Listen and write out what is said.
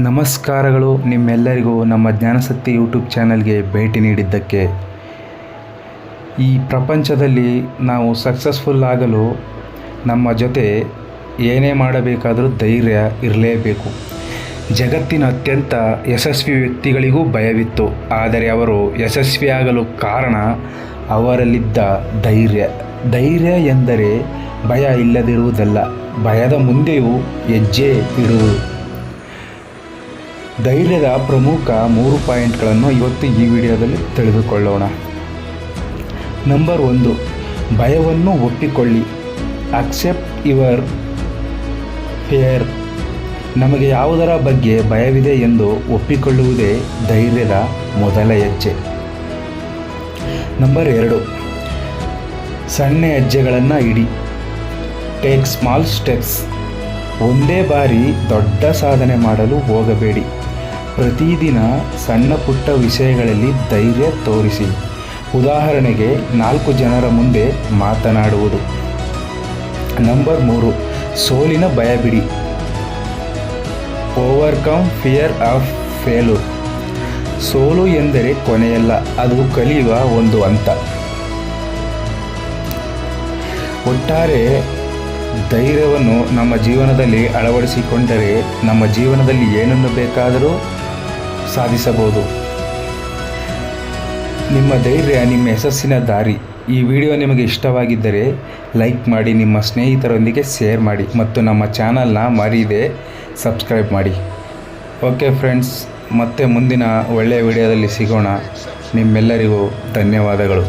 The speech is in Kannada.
ನಮಸ್ಕಾರಗಳು ನಿಮ್ಮೆಲ್ಲರಿಗೂ ನಮ್ಮ ಜ್ಞಾನಶಕ್ತಿ ಯೂಟ್ಯೂಬ್ ಚಾನಲ್ಗೆ ಭೇಟಿ ನೀಡಿದ್ದಕ್ಕೆ. ಈ ಪ್ರಪಂಚದಲ್ಲಿ ನಾವು ಸಕ್ಸಸ್ಫುಲ್ ಆಗಲು ನಮ್ಮ ಜೊತೆ ಏನೇ ಮಾಡಬೇಕಾದರೂ ಧೈರ್ಯ ಇರಲೇಬೇಕು. ಜಗತ್ತಿನ ಅತ್ಯಂತ ಯಶಸ್ವಿ ವ್ಯಕ್ತಿಗಳಿಗೂ ಭಯವಿತ್ತು, ಆದರೆ ಅವರು ಯಶಸ್ವಿಯಾಗಲು ಕಾರಣ ಅವರಲ್ಲಿದ್ದ ಧೈರ್ಯ. ಧೈರ್ಯ ಎಂದರೆ ಭಯ ಇಲ್ಲದಿರುವುದಲ್ಲ, ಭಯದ ಮುಂದೆಯೂ ಹೆಜ್ಜೆ ಇಡುವುದು. ಧೈರ್ಯದ ಪ್ರಮುಖ 3 ಪಾಯಿಂಟ್ಗಳನ್ನು ಇವತ್ತು ಈ ವಿಡಿಯೋದಲ್ಲಿ ತಿಳಿದುಕೊಳ್ಳೋಣ. ನಂಬರ್ 1, ಭಯವನ್ನು ಒಪ್ಪಿಕೊಳ್ಳಿ. Accept your fear. ನಮಗೆ ಯಾವುದರ ಬಗ್ಗೆ ಭಯವಿದೆ ಎಂದು ಒಪ್ಪಿಕೊಳ್ಳುವುದೇ ಧೈರ್ಯದ ಮೊದಲ ಹೆಜ್ಜೆ. ನಂಬರ್ 2, ಸಣ್ಣ ಹೆಜ್ಜೆಗಳನ್ನು ಇಡಿ. Take small steps. ಒಂದೇ ಬಾರಿ ದೊಡ್ಡ ಸಾಧನೆ ಮಾಡಲು ಹೋಗಬೇಡಿ. ಪ್ರತಿದಿನ ಸಣ್ಣ ಪುಟ್ಟ ವಿಷಯಗಳಲ್ಲಿ ಧೈರ್ಯ ತೋರಿಸಿ. ಉದಾಹರಣೆಗೆ 4 ಜನರ ಮುಂದೆ ಮಾತನಾಡುವುದು. ನಂಬರ್ 3, ಸೋಲಿನ ಭಯ ಬಿಡಿ. Overcome fear of failure. ಸೋಲು ಎಂದರೆ ಕೊನೆಯಲ್ಲ, ಅದು ಕಲಿಯುವ ಒಂದು ಹಂತ. ಒಟ್ಟಾರೆ ಧೈರ್ಯವನ್ನು ನಮ್ಮ ಜೀವನದಲ್ಲಿ ಅಳವಡಿಸಿಕೊಂಡರೆ ನಮ್ಮ ಜೀವನದಲ್ಲಿ ಏನನ್ನು ಬೇಕಾದರೂ ಸಾಧಿಸಬಹುದು. ನಿಮ್ಮ ಧೈರ್ಯ ನಿಮ್ಮ ಯಶಸ್ಸಿನ ದಾರಿ. ಈ ವಿಡಿಯೋ ನಿಮಗೆ ಇಷ್ಟವಾಗಿದ್ದರೆ ಲೈಕ್ ಮಾಡಿ, ನಿಮ್ಮ ಸ್ನೇಹಿತರೊಂದಿಗೆ ಶೇರ್ ಮಾಡಿ ಮತ್ತು ನಮ್ಮ ಚಾನಲ್ನ ಮರೆಯದೆ ಸಬ್ಸ್ಕ್ರೈಬ್ ಮಾಡಿ. ಓಕೆ ಫ್ರೆಂಡ್ಸ್, ಮತ್ತೆ ಮುಂದಿನ ಒಳ್ಳೆಯ ವಿಡಿಯೋದಲ್ಲಿ ಸಿಗೋಣ. ನಿಮ್ಮೆಲ್ಲರಿಗೂ ಧನ್ಯವಾದಗಳು.